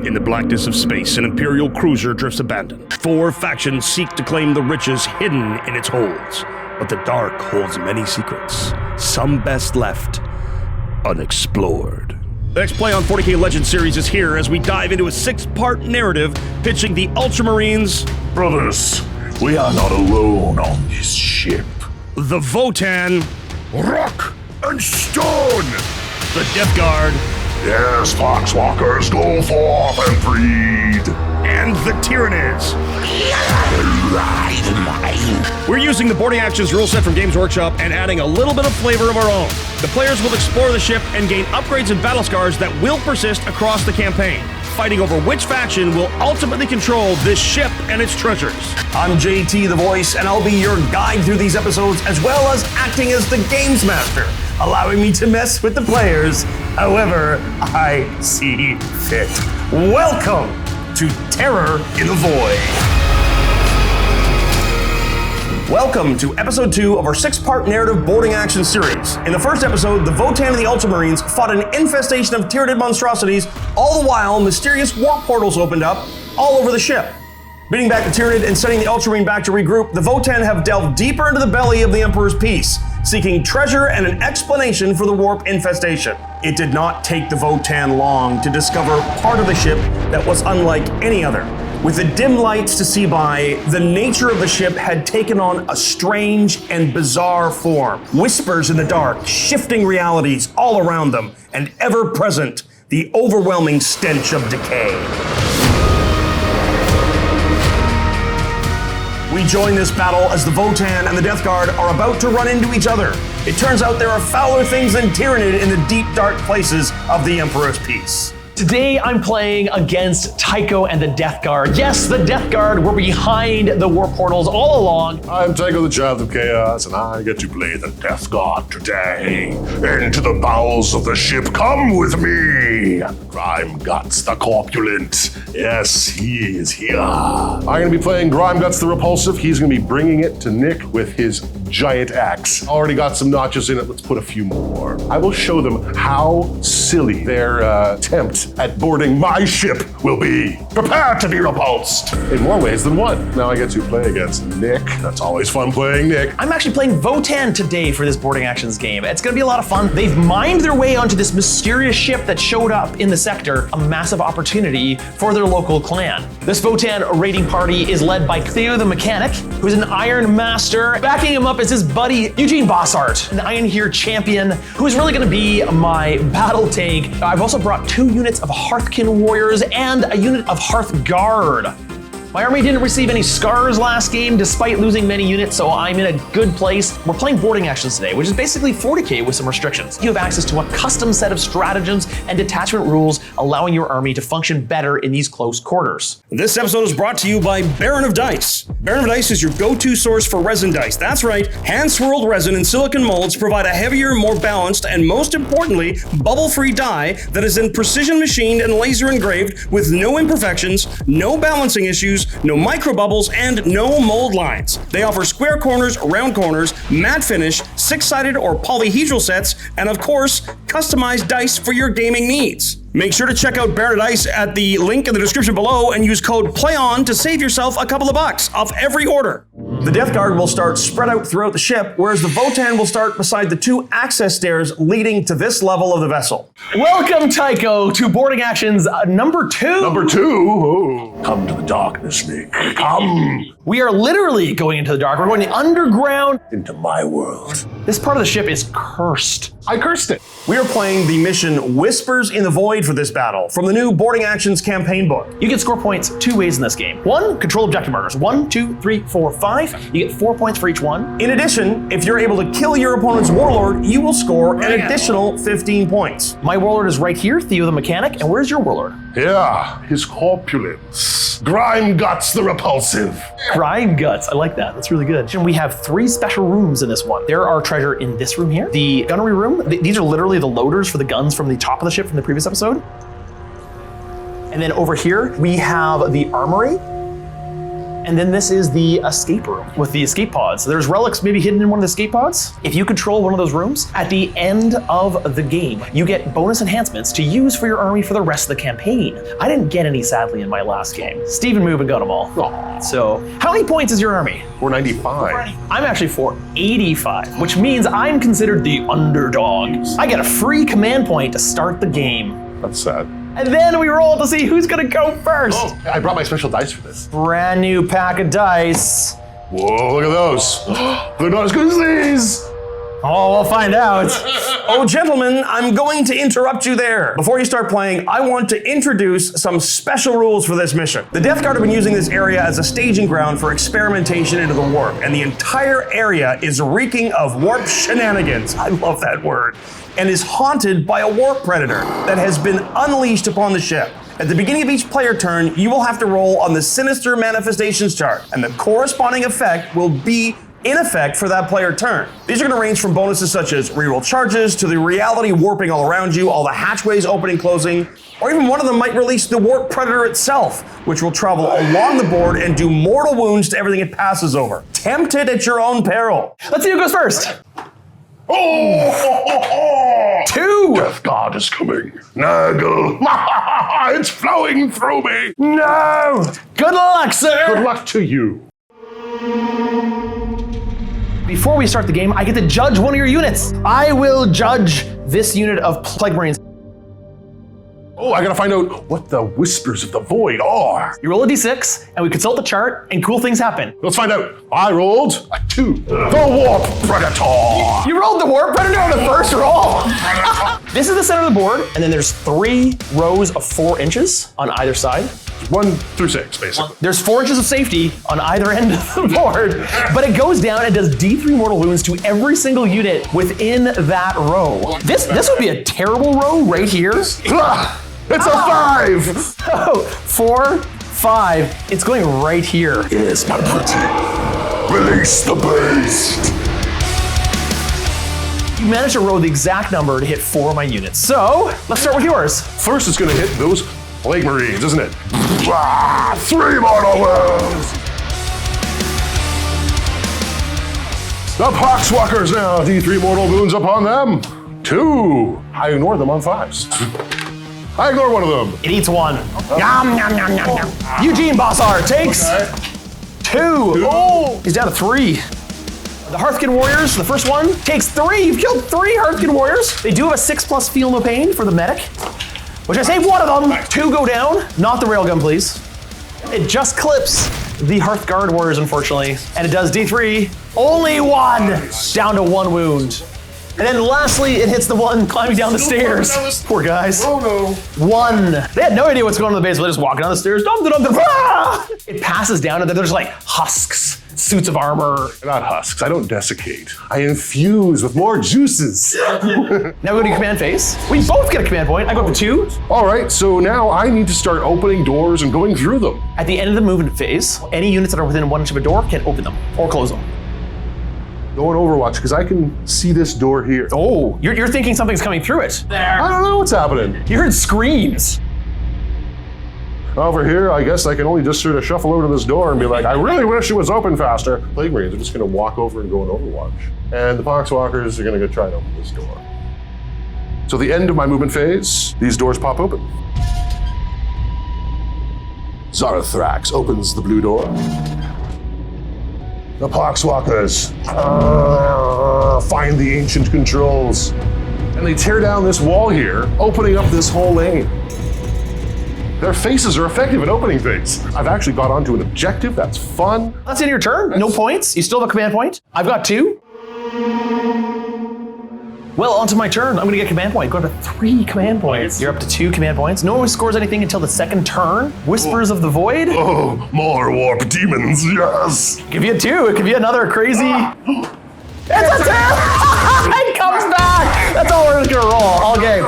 In the blackness of space, an Imperial cruiser drifts abandoned. 4 factions seek to claim the riches hidden in its holds. But the dark holds many secrets, some best left unexplored. The next play on 40K Legends series is here as we dive into a 6-part narrative pitching the Ultramarines. Brothers, we are not alone on this ship. The Votann. Rock and stone! The Death Guard. Yes, Foxwalkers, go forth and breed! And the Tyranids. We're using the boarding actions rule set from Games Workshop and adding a little bit of flavor of our own. The players will explore the ship and gain upgrades and battle scars that will persist across the campaign, fighting over which faction will ultimately control this ship and its treasures. I'm JT the Voice, and I'll be your guide through these episodes, as well as acting as the Games Master, allowing me to mess with the players however I see fit. Welcome to Terror in the Void. Welcome to episode 2 of our 6-part narrative boarding action series. In the first episode, the Votann and the Ultramarines fought an infestation of Tyranid monstrosities, all the while mysterious warp portals opened up all over the ship. Beating back the Tyranid and sending the Ultramarine back to regroup, the Votann have delved deeper into the belly of the Emperor's Peace, seeking treasure and an explanation for the warp infestation. It did not take the Votann long to discover part of the ship that was unlike any other. With the dim lights to see by, the nature of the ship had taken on a strange and bizarre form. Whispers in the dark, shifting realities all around them, and ever present, the overwhelming stench of decay. We join this battle as the Votann and the Death Guard are about to run into each other. It turns out there are fouler things than Tyranid in the deep, dark places of the Emperor's Peace. Today I'm playing against Tycho and the Death Guard. Yes, the Death Guard were behind the warp portals all along. I'm Tycho the Child of Chaos, and I get to play the Death Guard today. Into the bowels of the ship, come with me! Grime Guts the Corpulent. Yes, he is here. I'm gonna be playing Grime Guts the Repulsive. He's gonna be bringing it to Nick with his giant axe. Already got some notches in it, let's put a few more. I will show them how silly their attempt at boarding my ship will be. Prepare to be repulsed in more ways than one. Now I get to play against Nick. That's always fun playing Nick. I'm actually playing Votann today for this boarding actions game. It's gonna be a lot of fun. They've mined their way onto this mysterious ship that showed up in the sector, a massive opportunity for their local clan. This Votann raiding party is led by Theo the Mechanic, who's an Iron Master. Backing him up is his buddy Eugene Bossart, an Iron Here champion, who's really gonna be my battle tank. I've also brought 2 units of Hearthkin Warriors and a unit of Hearth Guard. My army didn't receive any scars last game despite losing many units, so I'm in a good place. We're playing boarding actions today, which is basically 40K with some restrictions. You have access to a custom set of stratagems and detachment rules, allowing your army to function better in these close quarters. This episode is brought to you by Baron of Dice. Baron of Dice is your go-to source for resin dice. That's right, hand-swirled resin and silicon molds provide a heavier, more balanced, and most importantly, bubble-free die that is then precision machined and laser engraved with no imperfections, no balancing issues, no micro bubbles, and no mold lines. They offer square corners, round corners, matte finish, 6-sided or polyhedral sets, and of course, customized dice for your gaming needs. Make sure to check out Baron of Dice at the link in the description below and use code PLAYON to save yourself a couple of bucks off every order. The Death Guard will start spread out throughout the ship, whereas the Votann will start beside the 2 access stairs leading to this level of the vessel. Welcome, Tycho, to boarding actions number 2. Number 2? Oh. Come to the darkness, Nick. Come. We are literally going into the dark. We're going underground. Into my world. This part of the ship is cursed. I cursed it. We are playing the mission Whispers in the Void for this battle from the new Boarding Actions campaign book. You get score points 2 ways in this game. 1, control objective markers. 1, 2, 3, 4, 5. You get 4 points for each one. In addition, if you're able to kill your opponent's warlord, you will score an additional 15 points. My warlord is right here, Theo the Mechanic. And where's your warlord? Yeah, his corpulence. Grime Guts the Repulsive. Grime Guts, I like that. That's really good. And we have 3 special rooms in this one. There are treasure in this room here, the gunnery room. These are literally the loaders for the guns from the top of the ship from the previous episode. And then over here, we have the armory. And then this is the escape room with the escape pods. So there's relics maybe hidden in one of the escape pods. If you control one of those rooms, at the end of the game, you get bonus enhancements to use for your army for the rest of the campaign. I didn't get any, sadly, in my last game. Steve and Moob got them all. Aw. So how many points is your army? 495. I'm actually 485, which means I'm considered the underdog. I get a free command point to start the game. That's sad. And then we roll to see who's gonna go first. Oh, I brought my special dice for this. Brand new pack of dice. Whoa, look at those. They're not as good as these. Oh, we'll find out. Oh, gentlemen, I'm going to interrupt you there. Before you start playing, I want to introduce some special rules for this mission. The Death Guard have been using this area as a staging ground for experimentation into the warp, and the entire area is reeking of Warp Shenanigans. I love that word. And is haunted by a warp predator that has been unleashed upon the ship. At the beginning of each player turn, you will have to roll on the Sinister Manifestations chart, and the corresponding effect will be in effect for that player turn. These are going to range from bonuses such as reroll charges to the reality warping all around you, all the hatchways opening, closing, or even one of them might release the warp predator itself, which will travel along the board and do mortal wounds to everything it passes over. Tempt it at your own peril. Let's see who goes first. Oh! 2. Death God is coming. Naggle. It's flowing through me. No. Good luck, sir. Good luck to you. Before we start the game, I get to judge one of your units. I will judge this unit of Plague Marines. Oh, I gotta find out what the Whispers of the Void are. You roll a d6, and we consult the chart, and cool things happen. Let's find out. I rolled a 2. The Warp Predator. You rolled the Warp Predator on the first roll. This is the center of the board, and then there's 3 rows of 4 inches on either side. 1 through 6, basically. There's 4 inches of safety on either end of the board, but it goes down and does D3 mortal wounds to every single unit within that row. This would be a terrible row right here. It's a 5. Oh, 4, 5. It's going right here. Yes, my pretty. Release the beast. You managed to roll the exact number to hit 4 of my units. So let's start with yours. First, it's gonna hit those Plague Marines, isn't it? 3 mortal wounds. The Poxwalkers now. D3 mortal wounds upon them. 2. I ignore them on 5s. I ignore one of them. It eats 1. Yum, yum, yum, yum, yum. Eugene Bossart takes 2. Oh, he's down to 3. The Hearthkin Warriors, the first one, takes 3. You've killed 3 Hearthkin Warriors. They do have a 6+ feel no pain for the medic, which I saved 1 of them. 2 go down. Not the railgun, please. It just clips the Hearthguard Warriors, unfortunately. And it does D3. Only 1. Down to 1 wound. And then lastly, it hits the one climbing down the stairs. Poor guys. Oh no. 1. They had no idea what's going on in the base, but they're just walking down the stairs. Dum, dum, dum, dum, ah! It passes down, and then there's like husks, suits of armor. They're not husks. I don't desiccate. I infuse with more juices. Now we go to command phase. We both get a command point. I go up to 2. All right, so now I need to start opening doors and going through them. At the end of the movement phase, any units that are within 1 inch of a door can open them or close them. Go on Overwatch, because I can see this door here. Oh, you're thinking something's coming through it. I don't know what's happening. You heard screams. Over here, I guess I can only just sort of shuffle over to this door and be like, I really wish it was open faster. Plague Marines are just gonna walk over and go on Overwatch. And the Poxwalkers are gonna go try to open this door. So the end of my movement phase, these doors pop open. Zarathrax opens the blue door. The Poxwalkers find the ancient controls. And they tear down this wall here, opening up this whole lane. Their faces are effective at opening things. I've actually got onto an objective, that's fun. That's in your turn. No points. You still have a command point. I've got 2. Well, onto my turn. I'm gonna get command point. Go up to 3 command points. You're up to 2 command points. No one scores anything until the second turn. Whispers of the Void. Oh, more warp demons, yes. Give you a 2. It could be another crazy. It's a 2! It comes back! That's all we're just gonna roll all game.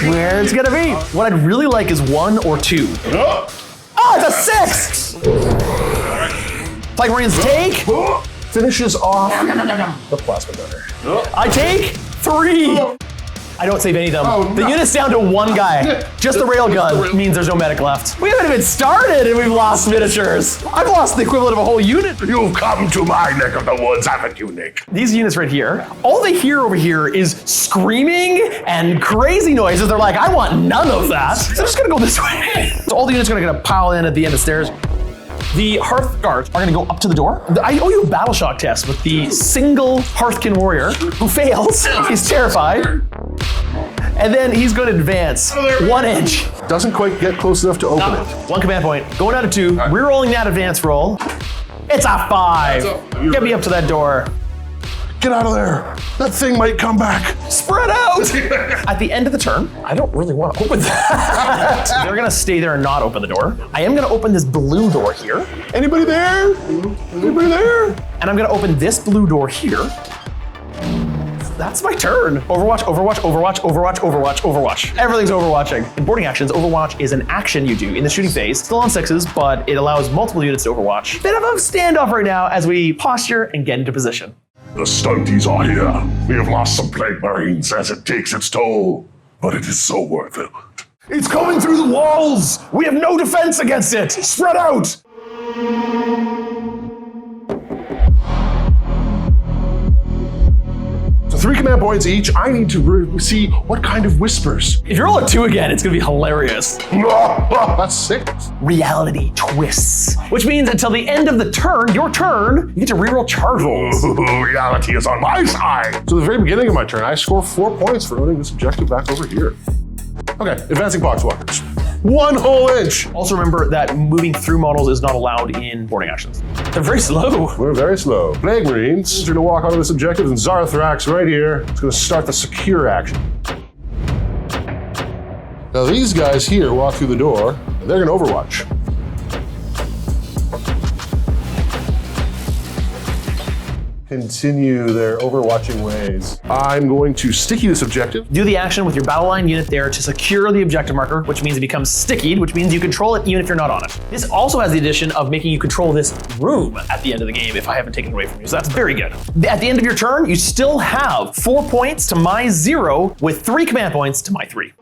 Where it's gonna be. What I'd really like is 1 or 2. Oh, it's a 6! Plague Marines take. Finishes off the plasma gunner. I take 3. I don't save any of them. Oh, the no. unit's down to one guy. Just the railgun means there's no medic left. We haven't even started and we've lost miniatures. I've lost the equivalent of a whole unit. You've come to my neck of the woods, haven't you, Nick? These units right here, all they hear over here is screaming and crazy noises. They're like, I want none of that. So they're just gonna go this way. So all the units are gonna pile in at the end of the stairs. The Hearth Guards are gonna go up to the door. I owe you a battle shock test with the single Hearthkin warrior who fails. He's terrified. And then he's gonna advance 1 inch. Doesn't quite get close enough to open it. One command point, going down to 2, rerolling that advance roll. It's a 5. Get me up to that door. Get out of there. That thing might come back. Spread out! At the end of the turn, I don't really want to open that. They're gonna stay there and not open the door. I am gonna open this blue door here. Anybody there? Anybody there? And I'm gonna open this blue door here. That's my turn. Overwatch, Overwatch, Overwatch, Overwatch, Overwatch, Overwatch. Everything's overwatching. In boarding actions, Overwatch is an action you do in the shooting phase. Still on 6s, but it allows multiple units to overwatch. Bit of a standoff right now as we posture and get into position. The stunties are here. We have lost some plague marines as it takes its toll, but it is so worth it. It's coming through the walls! We have no defense against it! Spread out! So 3 command points each. I need to see what kind of whispers. If you roll a 2 again, it's gonna be hilarious. That's 6. Reality twists. Which means until the end of the turn, your turn, you get to reroll charge rolls. Reality is on my side. So at the very beginning of my turn, I score 4 points for owning this objective back over here. Okay, advancing poxwalkers. 1 whole inch. Also remember that moving through models is not allowed in boarding actions. They're very slow. We're very slow. Plague Marines are gonna walk onto this objective, and Zarthrax right here is gonna start the secure action. Now these guys here walk through the door, and they're gonna overwatch. Continue their overwatching ways. I'm going to sticky this objective. Do the action with your battle line unit there to secure the objective marker, which means it becomes stickied, which means you control it even if you're not on it. This also has the addition of making you control this room at the end of the game if I haven't taken it away from you, so that's very good. At the end of your turn, you still have 4 points to my 0 with 3 command points to my 3.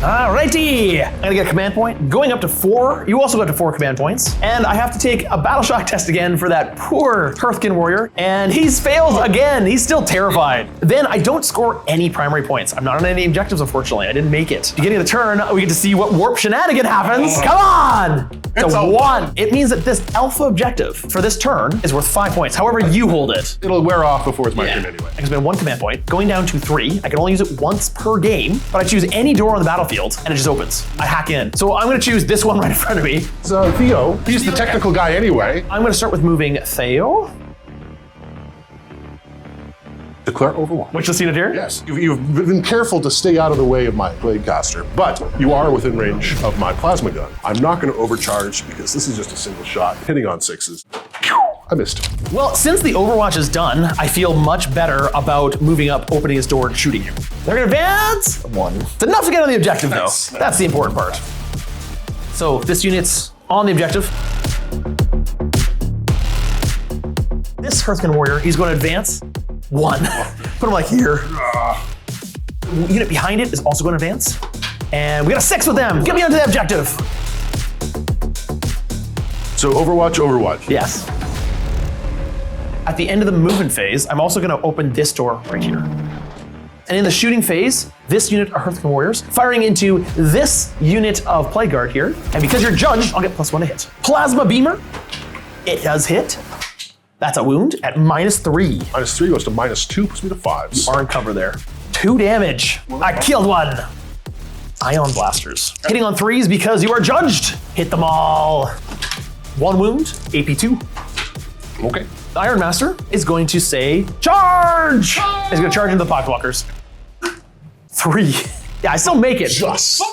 Alrighty, I'm gonna get a command point. Going up to 4, you also go up to 4 command points. And I have to take a battle shock test again for that poor Hearthkin warrior. And he's failed again, he's still terrified. Then I don't score any primary points. I'm not on any objectives, unfortunately, I didn't make it. Beginning of the turn, we get to see what Warp Shenanigan happens. Come on! It's a 1. It means that this alpha objective for this turn is worth 5 points. However you hold it. It'll wear off before it's my turn anyway. I can spend 1 command point, going down to 3. I can only use it once per game, but I choose any door on the battlefield and it just opens. I hack in. So I'm gonna choose this one right in front of me. So Theo, he's the technical guy anyway. I'm gonna start with moving Theo. Declare overwatch. Which you'll see it here? Yes, you've been careful to stay out of the way of my blade caster, but you are within range of my plasma gun. I'm not going to overcharge because this is just a single shot, hitting on 6s. I missed. Well, since the overwatch is done, I feel much better about moving up, opening his door, and shooting you. They're gonna advance. 1. It's enough to get on the objective though. That's the important part. So this unit's on the objective. This Hearthkin warrior, he's going to advance. 1. Put him like here. The unit behind it is also going to advance. And we got a 6 with them. Get me onto the objective. So overwatch. Yes. At the end of the movement phase, I'm also going to open this door right here. And in the shooting phase, this unit are Hearthkin warriors firing into this unit of Plague Guard here. And because you're judged, I'll get +1 to hit. Plasma Beamer, it does hit. That's a wound at -3. -3 goes to -2, puts me to 5s. You are in cover there. 2 damage. I killed 1. Ion blasters. Hitting on 3s because you are judged. Hit them all. 1 wound, AP2. Okay. The Iron Master is going to say, charge! He's gonna charge into the poxwalkers. 3. Yeah, I still make it. Just.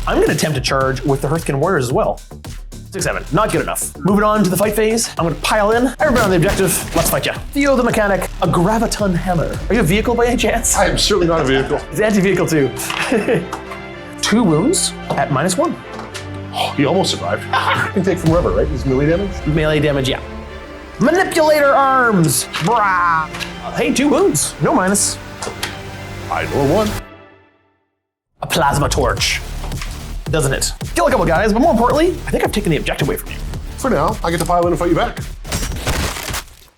I'm gonna attempt to charge with the Hearthkin warriors as well. 6-7, not good enough. Moving on to the fight phase, I'm gonna pile in. Everybody on the objective, let's fight ya. Theo the mechanic, a graviton hammer. Are you a vehicle by any chance? I am certainly not a vehicle. He's anti-vehicle too. 2 wounds at -1. Oh, he almost survived. He can take from rubber, right? He's melee damage? Melee damage, yeah. Manipulator arms. Brah. Hey, 2 wounds. No minus. I know one. A plasma torch. Doesn't it? Kill a couple guys, but more importantly, I think I've taken the objective away from you. For now, I get to pile in and fight you back.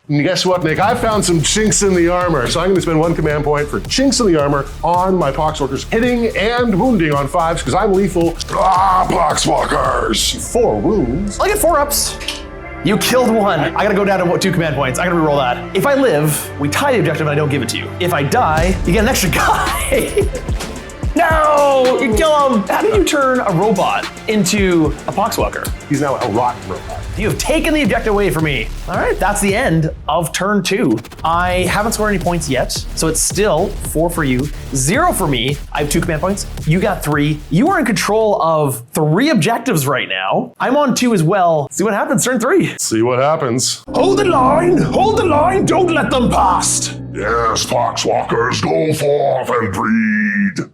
And guess what, Nick? I found some chinks in the armor, so I'm going to spend 1 command point for chinks in the armor on my Poxwalkers, hitting and wounding on 5s because I'm lethal. Ah, Poxwalkers! 4 wounds. I get 4 ups. You killed 1. I gotta go down to 2 command points. I gotta reroll that. If I live, we tie the objective and I don't give it to you. If I die, you get an extra guy. No, you kill him. How do you turn a robot into a Poxwalker? He's now a rotten robot. You have taken the objective away from me. All right, that's the end of turn 2. I haven't scored any points yet, so it's still 4 for you, 0 for me. I have 2 command points. You got 3. You are in control of 3 objectives right now. I'm on 2 as well. See what happens, turn 3. See what happens. Hold the line, don't let them past. Yes, Poxwalkers, go forth and breed.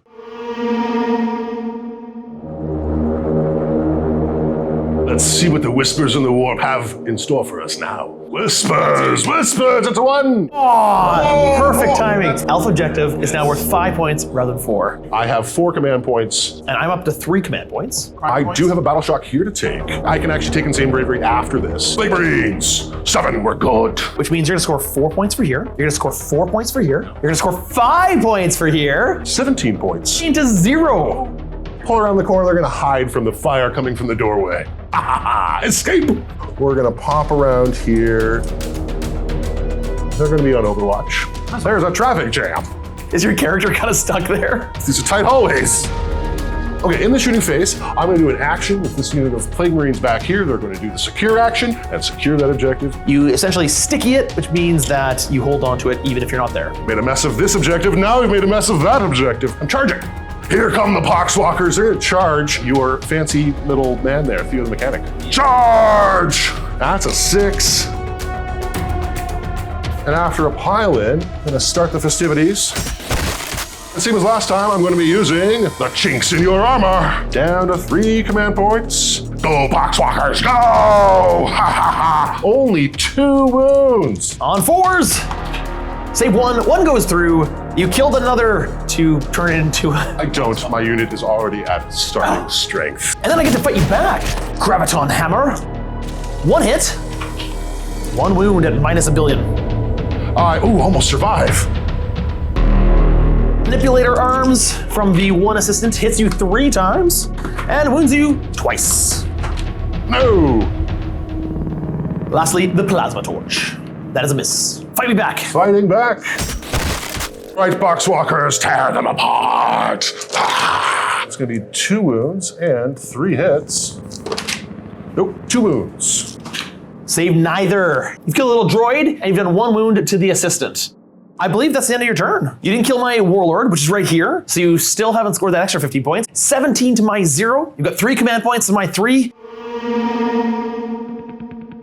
Let's see what the Whispers in the Warp have in store for us now. Whispers, it's a 1! Oh, perfect timing. Alpha objective is now worth 5 points rather than 4. I have 4 command points. And I'm up to 3 command points. I do have a battle shock here to take. I can actually take Insane Bravery after this. Blade Marines, 7, we're good. Which means you're gonna score 4 points for here. You're gonna score 4 points for here. You're gonna score 5 points for here. 17 points. Into 0. Pull around the corner, they're gonna hide from the fire coming from the doorway. Escape! We're gonna pop around here. They're gonna be on Overwatch. There's a traffic jam. Is your character kind of stuck there? These are tight hallways. Okay, in the shooting phase, I'm gonna do an action with this unit of Plague Marines back here. They're gonna do the secure action and secure that objective. You essentially sticky it, which means that you hold on to it even if you're not there. Made a mess of this objective, now we've made a mess of that objective. I'm charging. Here come the Poxwalkers. They're gonna charge your fancy little man there, Theo the Mechanic. Charge! That's a 6. And after a pile-in, I'm gonna start the festivities. And same as last time, I'm gonna be using the chinks in your armor. Down to 3 command points. Go, Poxwalkers, go! Ha ha ha! Only 2 wounds. On 4s. Save 1. 1 goes through. You killed another to turn it into a... I don't. My unit is already at starting strength. And then I get to fight you back. Graviton Hammer. 1 hit. 1 wound at minus a billion. Almost survive. Manipulator arms from the 1 assistant hits you 3 times and wounds you twice. No. Lastly, the plasma torch. That is a miss. Fight me back. Fighting back. Right, Poxwalkers, tear them apart. It's gonna be 2 wounds and 3 hits. Nope, 2 wounds. Save neither. You've killed a little droid and you've done 1 wound to the assistant. I believe that's the end of your turn. You didn't kill my warlord, which is right here, so you still haven't scored that extra 15 points. 17 to my 0. You've got 3 command points to my 3.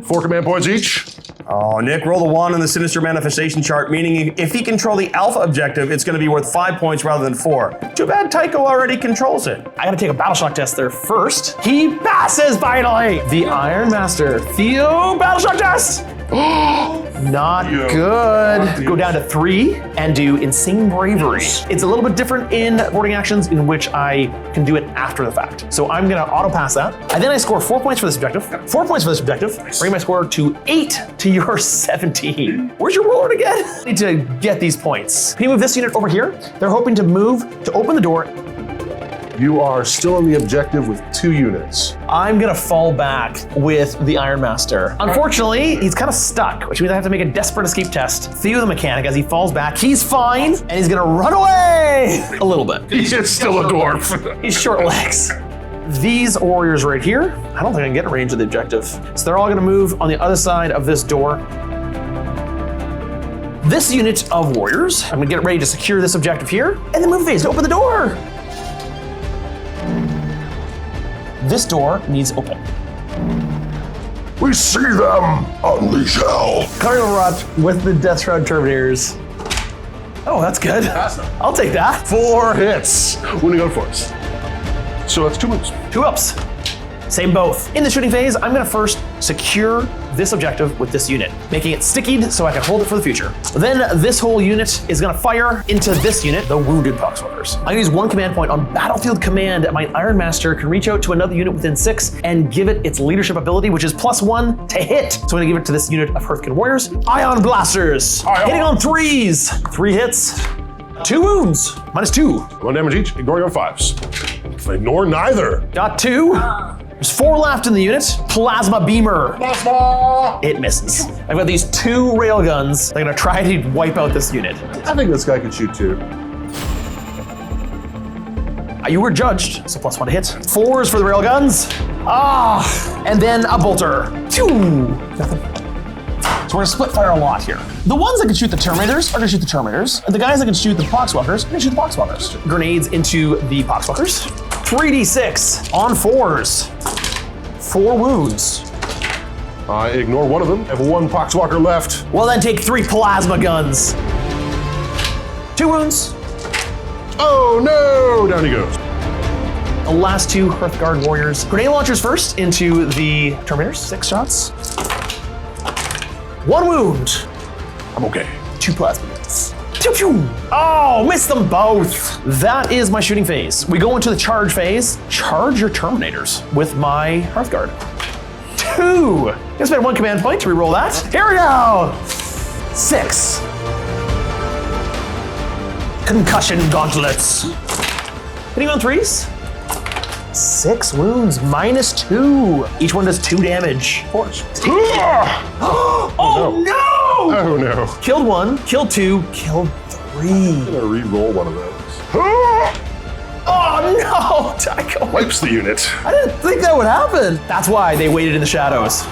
4 command points each. Oh, Nick, roll the 1 on the Sinister Manifestation chart, meaning if he control the Alpha objective, it's going to be worth 5 points rather than 4. Too bad Tycho already controls it. I gotta take a battle shock test there first. He passes finally! The Iron Master. Theo, battle shock test! Not good. Go down to 3 and do Insane Bravery. It's a little bit different in boarding actions in which I can do it after the fact. So I'm gonna auto pass that. And then I score 4 points for this objective. 4 points for this objective. Bring my score to 8 to your 17. Where's your warlord again? I need to get these points. Can you move this unit over here? They're hoping to move to open the door. You are still on the objective with 2 units. I'm gonna fall back with the Iron Master. Unfortunately, he's kind of stuck, which means I have to make a desperate escape test. Theo the Mechanic, as he falls back, he's fine, and he's gonna run away a little bit. He's still a dwarf. He's short legs. These warriors right here, I don't think I can get in range of the objective. So they're all gonna move on the other side of this door. This unit of warriors, I'm gonna get ready to secure this objective here, and then move phase to open the door. This door needs open. We see them! Unleash hell! Cardinal Rot with the Death Shroud Terminators. Oh, that's good. I'll take that. 4 hits. Wounding on force. So that's 2 moves. 2 ups. Save both. In the shooting phase, I'm gonna first secure this objective with this unit, making it stickied so I can hold it for the future. Then this whole unit is gonna fire into this unit, the wounded poxwalkers. I'm gonna use 1 command point on battlefield command. My Iron Master can reach out to another unit within 6 and give it its leadership ability, which is +1 to hit. So I'm gonna give it to this unit of Hearthkin Warriors. Ion Blasters, hitting on 3s. 3 hits, 2 wounds, -2. 1 damage each, ignoring on 5s. Ignore neither. Got 2. There's 4 left in the unit. Plasma Beamer. Plasma! It misses. I've got these 2 railguns. They're gonna try to wipe out this unit. I think this guy could shoot 2. You were judged, so +1 to hit. 4s for the railguns. And then a bolter. Phew. Nothing. So we're gonna split fire a lot here. The ones that can shoot the Terminators are gonna shoot the Terminators. And the guys that can shoot the Poxwalkers are gonna shoot the Poxwalkers. Grenades into the Poxwalkers. 3d6 on 4s. 4 wounds. I ignore one of them. I have 1 Poxwalker left. Well, then take 3 plasma guns. 2 wounds. Oh no! Down he goes. The last 2 Hearthguard Warriors. Grenade launchers first into the Terminators. 6 shots. 1 wound. I'm okay. 2 plasma guns. Pew pew! Oh, missed them both. That is my shooting phase. We go into the charge phase. Charge your Terminators with my Hearthguard. 2. Gonna spend 1 command point to reroll that. Here we go. 6. Concussion gauntlets. Hitting on 3s. 6 wounds, -2. Each one does 2 damage. 4. Oh no! Oh no. Killed 1, killed 2, killed 3. I'm gonna re-roll one of those. Oh no! Tycho. Wipes the unit. I didn't think that would happen. That's why they waited in the shadows.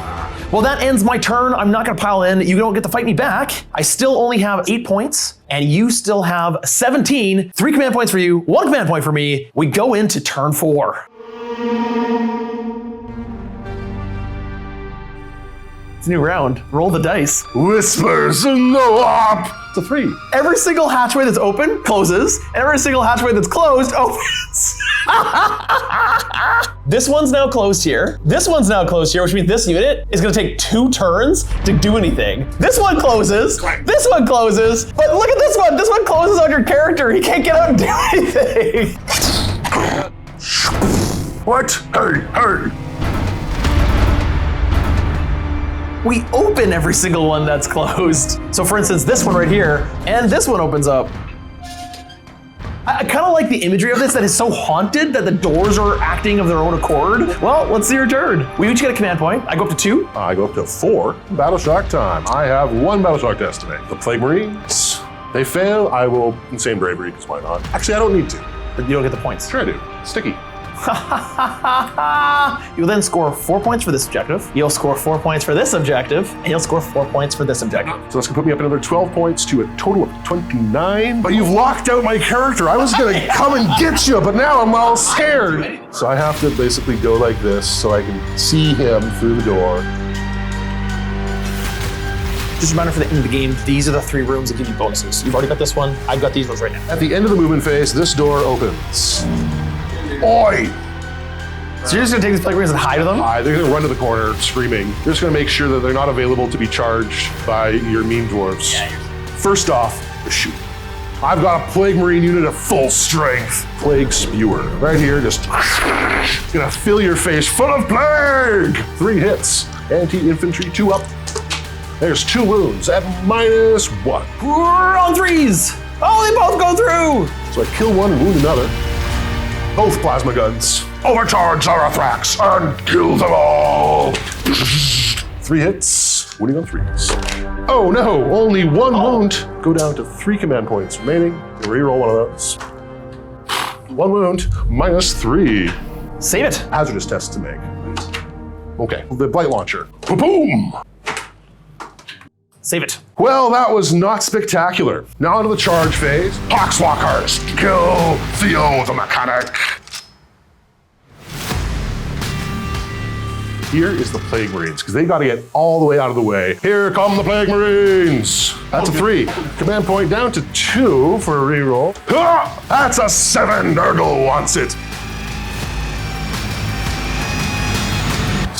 Well, that ends my turn. I'm not gonna pile in. You don't get to fight me back. I still only have 8 points, and you still have 17. 3 command points for you, 1 command point for me. We go into turn 4. It's a new round. Roll the dice. Whispers in the warp. It's a 3. Every single hatchway that's open closes. Every single hatchway that's closed opens. This one's now closed here. This one's now closed here, which means this unit is gonna take 2 turns to do anything. This one closes. This one closes. But look at this one. This one closes on your character. He can't get out and do anything. What? Hey! We open every single one that's closed. So for instance, this one right here, and this one opens up. I kind of like the imagery of this that is so haunted that the doors are acting of their own accord. Well, let's see your turn. We each get a command point. I go up to 2. I go up to 4. Battle Shock time. I have 1 Battle Shock to estimate. The Plague Marines. They fail, I will Insane Bravery, because why not? Actually, I don't need to. But you don't get the points. Sure I do. Sticky. You'll then score 4 points for this objective. You'll score 4 points for this objective, and you'll score 4 points for this objective. So that's gonna put me up another 12 points to a total of 29. But you've locked out my character. I was gonna come and get you, but now I'm all scared. So I have to basically go like this so I can see him through the door. Just a reminder for the end of the game, these are the 3 rooms that give you bonuses. You've already got this one. I've got these ones right now. At the end of the movement phase, this door opens. Oi! So you're just gonna take these Plague Marines and hide them? They're gonna run to the corner screaming. You're just gonna make sure that they're not available to be charged by your meme dwarves. First off, the shoot. I've got a Plague Marine unit of full strength. Plague Spewer. Right here, just gonna fill your face full of plague. 3 hits. Anti-infantry, 2 up. There's 2 wounds at -1. We're on 3s! Oh, they both go through! So I kill 1 and wound another. Both plasma guns. Overcharge Zarathrax and kill them all. 3 hits, winning on 3s. Oh no, only 1 wound. Go down to 3 command points remaining. Reroll one of those. 1 wound, -3. Save it. Hazardous test to make. Okay, the Blight Launcher. Boom! Save it. Well, that was not spectacular. Now onto the charge phase. Poxwalkers, kill Theo the Mechanic. Here is the Plague Marines, because they got to get all the way out of the way. Here come the Plague Marines. That's a 3. Command point down to 2 for a reroll. Ah, that's a 7. Nurgle wants it.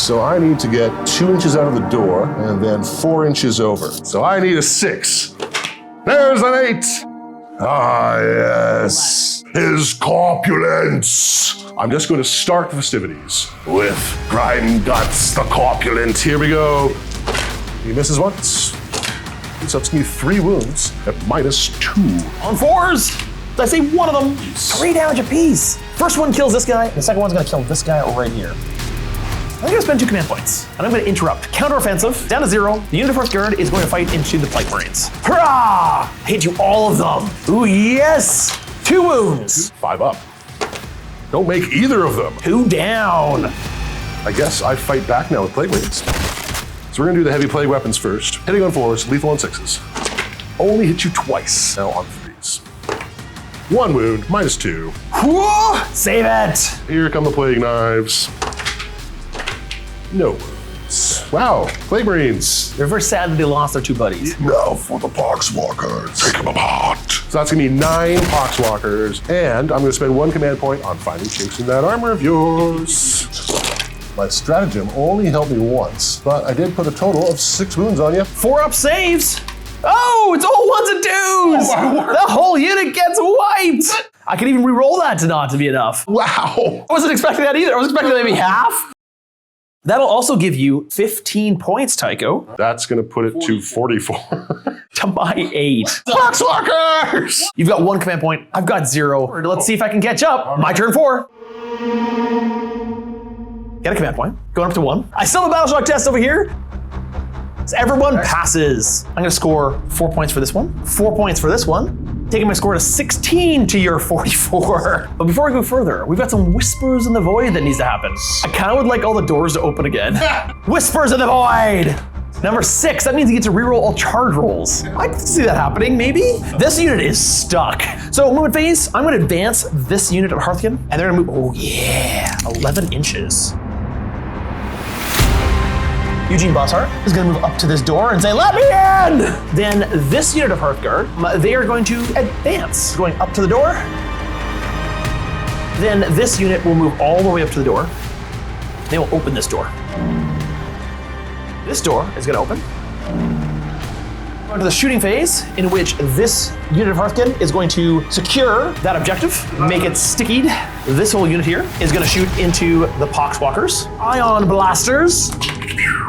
So I need to get 2 inches out of the door and then 4 inches over. So I need a 6. There's an 8. Ah, yes. His corpulence. I'm just going to start the festivities with Grime Guts the Corpulent. Here we go. He misses once. So that's going to be 3 wounds at -2. On 4s. Did I say one of them? 3 damage apiece. First one kills this guy, the second one's gonna kill this guy right here. I'm gonna spend 2 command points, and I'm gonna interrupt. Counteroffensive, down to 0. The unit of First Guard is going to fight into the Plague Marines. Hurrah! I hit you all of them. Ooh, yes! 2 wounds. 5 up. Don't make either of them. 2 down. I guess I fight back now with Plague Marines. So we're gonna do the heavy plague weapons first. Hitting on 4s, lethal on 6s. Only hit you twice, now on 3s. 1 wound, -2. Whoa! Save it! Here come the plague knives. No wounds. Wow, Plague Marines. They're very sad that they lost their 2 buddies. Now for the Poxwalkers. Take them apart. So that's gonna be 9 Poxwalkers, and I'm gonna spend 1 command point on finding chinks in that armor of yours. My stratagem only helped me once, but I did put a total of 6 wounds on you. 4-up saves! Oh, it's all 1s and 2s! Oh, my word. The whole unit gets wiped! I can even re-roll that to not to be enough. Wow. I wasn't expecting that either. I was expecting maybe half. That'll also give you 15 points, Tycho. That's gonna put it to 44. To my 8. Poxwalkers! You've got 1 command point. I've got 0. Let's see if I can catch up. My turn 4. Get a command point. Going up to 1. I still have a Battleshock test over here. So everyone passes. I'm gonna score 4 points for this one, 4 points for this one, taking my score to 16 to your 44. But before we go further, we've got some whispers in the void that needs to happen. I kind of would like all the doors to open again. Whispers in the void! Number 6, that means you get to reroll all charge rolls. I can see that happening, maybe. This unit is stuck. So movement phase, I'm gonna advance this unit of Hearthkin, and they're gonna move, oh yeah, 11 inches. Eugene Bosshart is going to move up to this door and say, "Let me in!" Then this unit of Hearthguard, they are going to advance, going up to the door. Then this unit will move all the way up to the door. They will open this door. This door is going to open. Go into the shooting phase, in which this unit of Hearthkin is going to secure that objective, make it stickied. This whole unit here is going to shoot into the Poxwalkers. Ion blasters,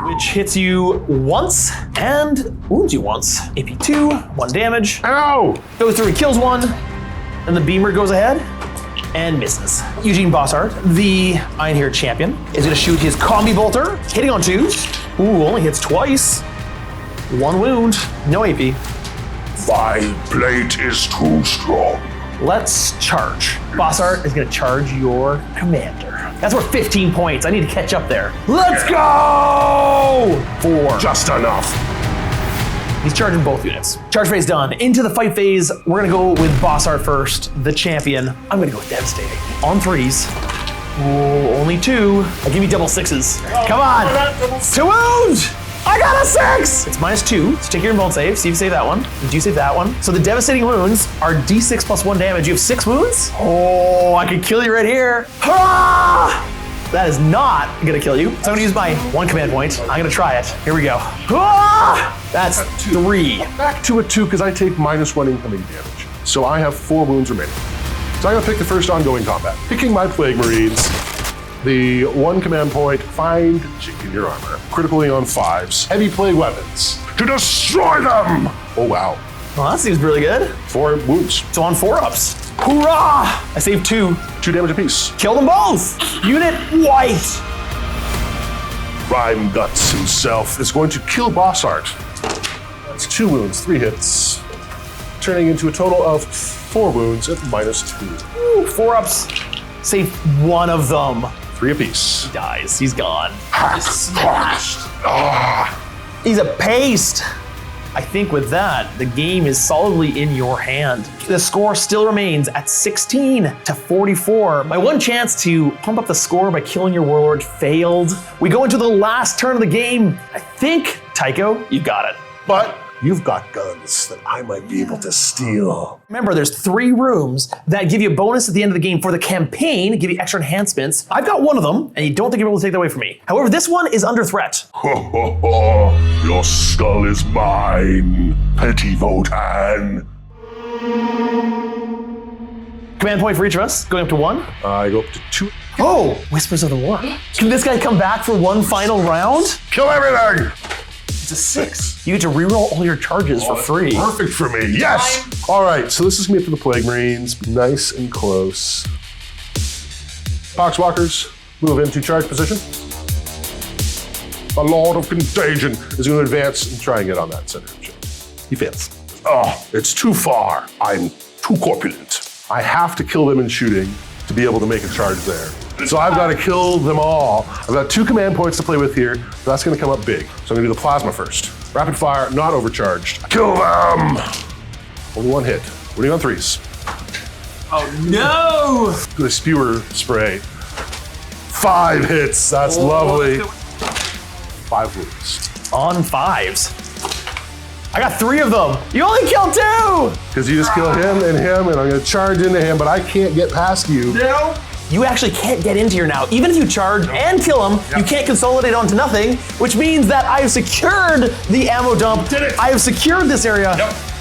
which hits you once and wounds you once. AP 2, 1 damage. Ow! Goes through and kills 1, and the beamer goes ahead and misses. Eugene Bosshart, the Iron Hero champion, is going to shoot his Combi Bolter, hitting on 2s. Ooh, only hits twice. 1 wound, no AP. My blade is too strong. Let's charge. Bosshart is going to charge your commander. That's worth 15 points. I need to catch up there. Let's go! 4. Just enough. He's charging both units. Charge phase done. Into the fight phase, we're gonna go with Bosshart first, the champion. I'm gonna go with Devastating. On 3s. Ooh, only 2. I'll give you double 6s. Come on! 2 wounds! I got a 6! It's -2. So take your invuln save. See if you save that one. You do save that one. So the devastating wounds are d6 plus 1 damage. You have 6 wounds? Oh, I could kill you right here. Ah! That is not gonna kill you. So I'm gonna use my 1 command point. I'm gonna try it. Here we go. Ah! That's 3. Back to a 2 because I take -1 incoming damage. So I have 4 wounds remaining. So I'm gonna pick the first ongoing combat. Picking my Plague Marines. The 1 command point, find chink in your armor. Critically on 5s. Heavy plague weapons. To destroy them! Oh wow. Well, that seems really good. 4 wounds. So on 4-ups. Hoorah! I saved 2. 2 damage apiece. Kill them both! Unit white! Grime Guts himself is going to kill Bosshart. That's 2 wounds, 3 hits. Turning into a total of 4 wounds at -2. Ooh, 4-ups. Save 1 of them. 3 apiece. He dies. He's gone. Smashed. Ah. He's a paste. I think with that, the game is solidly in your hand. The score still remains at 16 to 44. My one chance to pump up the score by killing your warlord failed. We go into the last turn of the game. I think, Tycho, you got it. But You've got guns that I might be able to steal. Remember, there's 3 rooms that give you a bonus at the end of the game for the campaign, give you extra enhancements. I've got one of them, and you don't think you're able to take that away from me. However, this one is under threat. Ho ho ho! Your skull is mine, petty Votann. Command point for each of us, going up to 1. I go up to 2. Oh, Whispers of the Warp. Can this guy come back for one final round? Kill everything! It's a 6. You get to reroll all your charges for free. Perfect for me, yes! All right, so this is gonna be for the Plague Marines, nice and close. Poxwalkers, move into charge position. A Lord of Contagion is gonna advance and try and get on that center ship. He fails. Oh, it's too far. I'm too corpulent. I have to kill them in shooting to be able to make a charge there. So I've got to kill them all. I've got 2 command points to play with here. That's gonna come up big. So I'm gonna do the plasma first. Rapid fire, not overcharged. Kill them! Only 1 hit. Winning on 3s. Oh no! The spewer spray. 5 hits, that's lovely. 5 wounds. On 5s. I got 3 of them. You only killed 2! Because you just kill him, and I'm gonna charge into him, but I can't get past you. No. You actually can't get into here now. Even if you charge and kill him, you can't consolidate onto nothing, which means that I have secured the ammo dump. Did it. I have secured this area,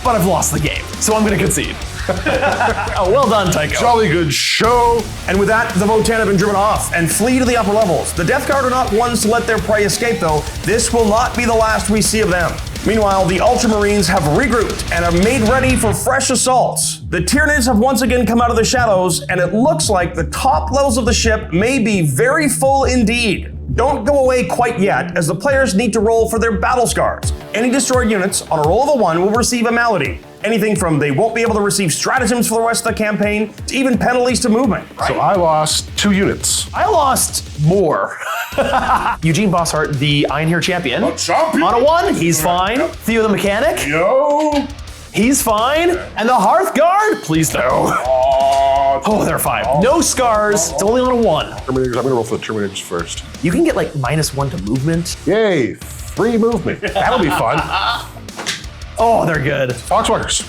but I've lost the game. So I'm gonna concede. Oh, well done, Tycho. Jolly good show. And with that, the Votann have been driven off and flee to the upper levels. The Death Guard are not ones to let their prey escape, though. This will not be the last we see of them. Meanwhile, the Ultramarines have regrouped and are made ready for fresh assaults. The Tyranids have once again come out of the shadows, and it looks like the top levels of the ship may be very full indeed. Don't go away quite yet, as the players need to roll for their battle scars. Any destroyed units on a roll of a 1 will receive a malady. Anything from they won't be able to receive stratagems for the rest of the campaign, to even penalties to movement. Right? So I lost 2 units. I lost more. Eugene Bosshart, the Iron Hero champion. champion? On a 1, he's fine. Theo the mechanic, Yo! he's fine. And the Hearth Guard, please no. Oh, they're fine. No scars, it's only on a 1. Terminators, I'm gonna roll for the Terminators first. You can get like -1 to movement. Yay, free movement. That'll be fun. Oh, they're good. Foxwalkers.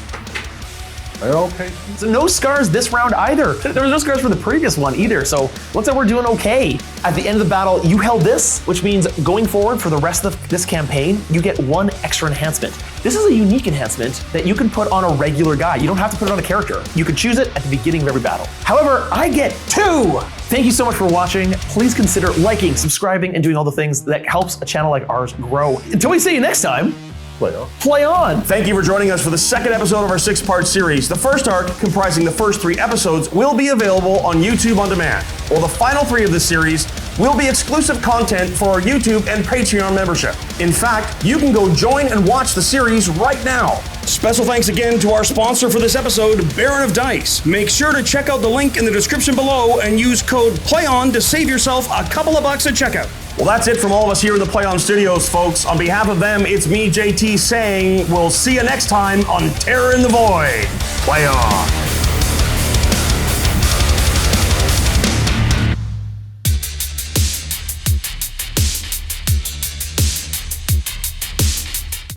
Okay. So no scars this round either. There was no scars for the previous one either, so looks like we're doing okay. At the end of the battle, you held this, which means going forward for the rest of this campaign, you get 1 extra enhancement. This is a unique enhancement that you can put on a regular guy. You don't have to put it on a character. You can choose it at the beginning of every battle. However, I get 2! Thank you so much for watching. Please consider liking, subscribing, and doing all the things that helps a channel like ours grow. Until we see you next time, Play on. play on! Thank you for joining us for the second episode of our 6-part series. The first arc, comprising the first 3 episodes, will be available on YouTube On Demand, while the final 3 of this series will be exclusive content for our YouTube and Patreon membership. In fact, you can go join and watch the series right now. Special thanks again to our sponsor for this episode, Baron of Dice. Make sure to check out the link in the description below and use code PLAYON to save yourself a couple of bucks at checkout. Well, that's it from all of us here in the Play On Studios, folks. On behalf of them, it's me, JT, saying we'll see you next time on Terror in the Void. Play on.